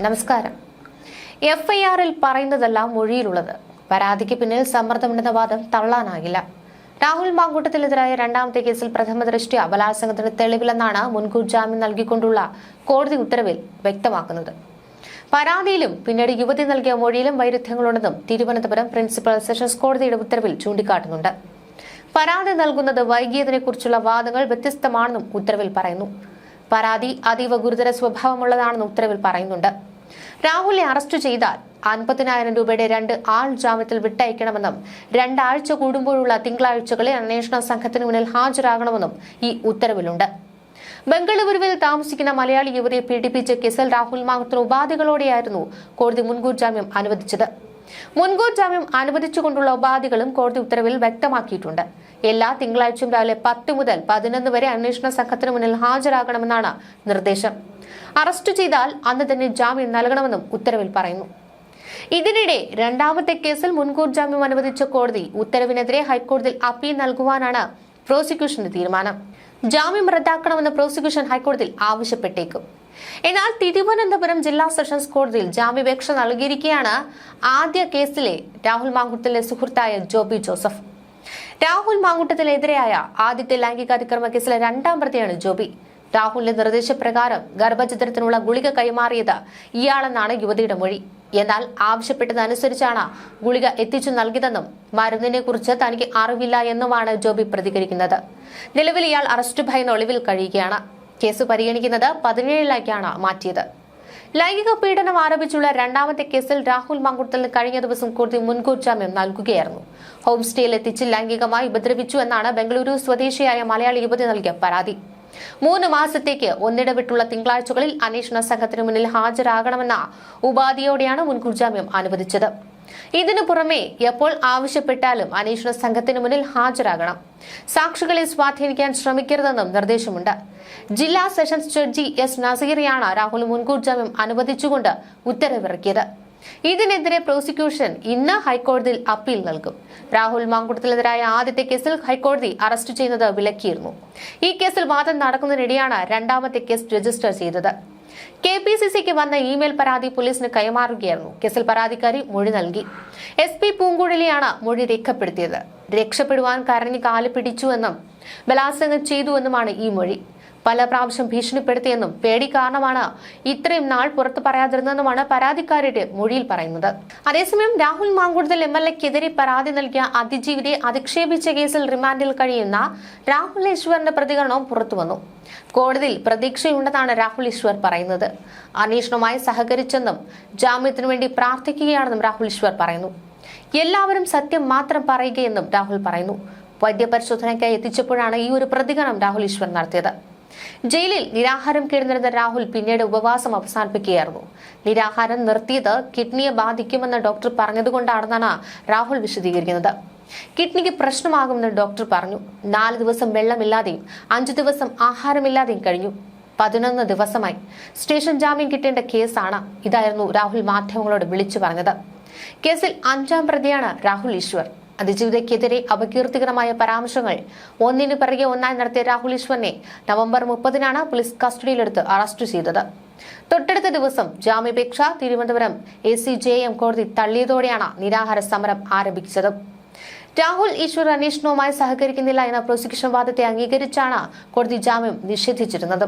നമസ്കാരം. എഫ്ഐആറിൽ പറയുന്നതെല്ലാം മൊഴിയിലുള്ളത്. പരാതിക്ക് പിന്നിൽ സമ്മർദ്ദമുണ്ടെന്ന വാദം തള്ളാനാകില്ല. രാഹുൽ മാങ്കൂട്ടത്തിനെതിരായ രണ്ടാമത്തെ കേസിൽ പ്രഥമ ദൃഷ്ട്യാ ബലാത്സംഗത്തിന് തെളിവില്ലെന്നാണ് മുൻകൂർ ജാമ്യം നൽകിക്കൊണ്ടുള്ള കോടതി ഉത്തരവിൽ വ്യക്തമാക്കുന്നത്. പരാതിയിലും പിന്നീട് യുവതി നൽകിയ മൊഴിയിലും വൈരുദ്ധ്യങ്ങളുണ്ടെന്നും തിരുവനന്തപുരം പ്രിൻസിപ്പൽ സെഷൻസ് കോടതിയുടെ ഉത്തരവിൽ ചൂണ്ടിക്കാട്ടുന്നുണ്ട്. പരാതി നൽകുന്നത് വൈകിയതിനെക്കുറിച്ചുള്ള വാദങ്ങൾ വ്യത്യസ്തമാണെന്നും ഉത്തരവിൽ പറയുന്നു. പരാതി അതീവ ഗുരുതര സ്വഭാവമുള്ളതാണെന്ന് ഉത്തരവിൽ പറയുന്നുണ്ട്. രാഹുലിനെ അറസ്റ്റ് ചെയ്താൽ 50,000 രൂപയുടെ 2 ആൾ ജാമ്യത്തിൽ വിട്ടയക്കണമെന്നും 2 ആഴ്ച കൂടുമ്പോഴുള്ള തിങ്കളാഴ്ചകളിൽ അന്വേഷണ സംഘത്തിന് മുന്നിൽ ഹാജരാകണമെന്നും ഈ ഉത്തരവിലുണ്ട്. ബംഗളൂരുവിൽ താമസിക്കുന്ന മലയാളി യുവതിയെ പീഡിപ്പിച്ച കേസിൽ രാഹുൽ മാങ്കൂട്ടത്തിന് ഉപാധികളോടെയായിരുന്നു കോടതി മുൻകൂർ ജാമ്യം അനുവദിച്ചത്. മുൻകൂർ ജാമ്യം അനുവദിച്ചുകൊണ്ടുള്ള ഉപാധികളും കോടതി ഉത്തരവിൽ വ്യക്തമാക്കിയിട്ടുണ്ട്. എല്ലാ തിങ്കളാഴ്ചയും രാവിലെ 10 മുതൽ 11 വരെ അന്വേഷണ സംഘത്തിന് മുന്നിൽ ഹാജരാകണമെന്നാണ് നിർദ്ദേശം. അറസ്റ്റ് ചെയ്താൽ അന്ന് തന്നെ ജാമ്യം നൽകണമെന്നും ഉത്തരവിൽ പറയുന്നു. ഇതിനിടെ രണ്ടാമത്തെ കേസിൽ മുൻകൂർ ജാമ്യം അനുവദിച്ച കോടതി ഉത്തരവിനെതിരെ ഹൈക്കോടതിയിൽ അപ്പീൽ നൽകുവാനാണ് പ്രോസിക്യൂഷന്റെ തീരുമാനം. ജാമ്യം റദ്ദാക്കണമെന്ന് പ്രോസിക്യൂഷൻ ഹൈക്കോടതിയിൽ ആവശ്യപ്പെട്ടേക്കും. എന്നാൽ തിരുവനന്തപുരം ജില്ലാ സെഷൻസ് കോടതിയിൽ ജാമ്യാപേക്ഷ നൽകിയിരിക്കെയാണ് ആദ്യ കേസിലെ രാഹുൽ മാങ്കൂട്ടത്തിലെ സുഹൃത്തായ ജോബി ജോസഫ്. രാഹുൽ മാങ്കൂട്ടത്തിനെതിരെയായ ആദ്യത്തെ ലൈംഗികാതിക്രമ കേസിലെ 2ാം പ്രതിയാണ് ജോബി. രാഹുലിന്റെ നിർദ്ദേശപ്രകാരം ഗർഭചിത്രത്തിനുള്ള ഗുളിക കൈമാറിയത് ഇയാളെന്നാണ് യുവതിയുടെ മൊഴി. എന്നാൽ ആവശ്യപ്പെട്ടതനുസരിച്ചാണ് ഗുളിക എത്തിച്ചു നൽകിയതെന്നും മരുന്നിനെ കുറിച്ച് തനിക്ക് അറിവില്ല എന്നുമാണ് ജോബി പ്രതികരിക്കുന്നത്. നിലവിൽ ഇയാൾ അറസ്റ്റ് ഭയന്ന് ഒളിവിൽ കഴിയുകയാണ്. കേസ് പരിഗണിക്കുന്നത് 17ലേക്കാണ് മാറ്റിയത്. ലൈംഗിക പീഡനം ആരോപിച്ചുള്ള രണ്ടാമത്തെ കേസിൽ രാഹുൽ മാങ്കൂട്ടത്തിന് കഴിഞ്ഞ ദിവസം കോടതി മുൻകൂർ ജാമ്യം നൽകുകയായിരുന്നു. ഹോം സ്റ്റേയിൽ എത്തിച്ച് ലൈംഗികമായി ഉപദ്രവിച്ചു എന്നാണ് ബംഗളൂരു സ്വദേശിയായ മലയാളി യുവതി നൽകിയ പരാതി. 3 മാസത്തേക്ക് ഒന്നിടവിട്ടുള്ള തിങ്കളാഴ്ചകളിൽ അന്വേഷണ സംഘത്തിന് മുന്നിൽ ഹാജരാകണമെന്ന ഉപാധിയോടെയാണ് മുൻകൂർ ജാമ്യം അനുവദിച്ചത്. ഇതിനു പുറമെ എപ്പോൾ ആവശ്യപ്പെട്ടാലും അന്വേഷണ സംഘത്തിന് മുന്നിൽ ഹാജരാകണം. സാക്ഷികളെ സ്വാധീനിക്കാൻ ശ്രമിക്കരുതെന്നും നിർദ്ദേശമുണ്ട്. ജില്ലാ സെഷൻസ് ജഡ്ജി എസ് നസീറിയാണ് രാഹുൽ മുൻകൂർ ജാമ്യം അനുവദിച്ചുകൊണ്ട് ഉത്തരവിറക്കിയത്. ഇതിനെതിരെ പ്രോസിക്യൂഷൻ ഇന്ന് ഹൈക്കോടതിയിൽ അപ്പീൽ നൽകും. രാഹുൽ മാങ്കൂട്ടത്തിനെതിരായ ആദ്യത്തെ കേസിൽ ഹൈക്കോടതി അറസ്റ്റ് ചെയ്യുന്നത് വിലക്കിയിരുന്നു. ഈ കേസിൽ വാദം നടക്കുന്നതിനിടെയാണ് രണ്ടാമത്തെ കേസ് രജിസ്റ്റർ ചെയ്തത്. KPCCക്ക് വന്ന ഇമെയിൽ പരാതി പോലീസിന് കൈമാറുകയായിരുന്നു. കേസിൽ പരാതിക്കാരി മൊഴി നൽകി. SP പൂങ്കുഴലിയാണ് മൊഴി രേഖപ്പെടുത്തിയത്. രക്ഷപ്പെടുവാൻ കരഞ്ഞ് കാല് പിടിച്ചുവെന്നും ബലാത്സംഗം ചെയ്തുവെന്നുമാണ് ഈ മൊഴി. പല പ്രാവശ്യം ഭീഷണിപ്പെടുത്തിയെന്നും പേടി കാരണമാണ് ഇത്രയും നാൾ പുറത്തു പറയാതിരുന്നതെന്നുമാണ് പരാതിക്കാരുടെ മൊഴിയിൽ പറയുന്നത്. അതേസമയം രാഹുൽ മാങ്കൂട്ടത്തിൽ MLAക്കെതിരെ പരാതി നൽകിയ അതിജീവിയെ അധിക്ഷേപിച്ച കേസിൽ റിമാൻഡിൽ കഴിയുന്ന രാഹുൽ ഈശ്വറിന്റെ പ്രതികരണവും പുറത്തുവന്നു. കോടതിയിൽ പ്രതീക്ഷയുണ്ടെന്നാണ് രാഹുൽ ഈശ്വർ പറയുന്നത്. അന്വേഷണവുമായി സഹകരിച്ചെന്നും ജാമ്യത്തിനു വേണ്ടി പ്രാർത്ഥിക്കുകയാണെന്നും രാഹുൽ ഈശ്വർ പറയുന്നു. എല്ലാവരും സത്യം മാത്രം പറയുകയെന്നും രാഹുൽ പറയുന്നു. വൈദ്യപരിശോധനയ്ക്കായി എത്തിച്ചപ്പോഴാണ് ഈ ഒരു പ്രതികരണം രാഹുൽ ഈശ്വർ നടത്തിയത്. ജയിലിൽ നിരാഹാരം കിടന്നിരുന്ന രാഹുൽ പിന്നീട് ഉപവാസം അവസാനിപ്പിക്കുകയായിരുന്നു. നിരാഹാരം നിർത്തിയത് കിഡ്നിയെ ബാധിക്കുമെന്ന് ഡോക്ടർ പറഞ്ഞതുകൊണ്ടാണെന്നാണ് രാഹുൽ വിശദീകരിക്കുന്നത്. കിഡ്നിക്ക് പ്രശ്നമാകുമെന്ന് ഡോക്ടർ പറഞ്ഞു. 4 ദിവസം വെള്ളമില്ലാതെയും 5 ദിവസം ആഹാരമില്ലാതെയും കഴിഞ്ഞു. 11 ദിവസമായി. സ്റ്റേഷൻ ജാമ്യം കിട്ടേണ്ട കേസാണ്. ഇതായിരുന്നു രാഹുൽ മാധ്യമങ്ങളോട് വിളിച്ചു പറഞ്ഞത്. കേസിൽ 5ാം പ്രതിയാണ് രാഹുൽ ഈശ്വർ. അതിജീവിതയ്ക്കെതിരെ അപകീർത്തികരമായ പരാമർശങ്ങൾ ഒന്നിനു പിറകെ ഒന്നായി നടത്തിയ രാഹുൽ ഈശ്വറിനെ നവംബർ 30-നാണ് പോലീസ് കസ്റ്റഡിയിലെടുത്ത് അറസ്റ്റ് ചെയ്തത്. തൊട്ടടുത്ത ദിവസം ജാമ്യാപേക്ഷ തിരുവനന്തപുരം ACJM കോടതി തള്ളിയതോടെയാണ് നിരാഹാര സമരം ആരംഭിച്ചത്. രാഹുൽ ഈശ്വർ അന്വേഷണവുമായി സഹകരിക്കുന്നില്ല എന്ന പ്രോസിക്യൂഷൻ വാദത്തെ അംഗീകരിച്ചാണ് കോടതി ജാമ്യം നിഷേധിച്ചിരുന്നത്.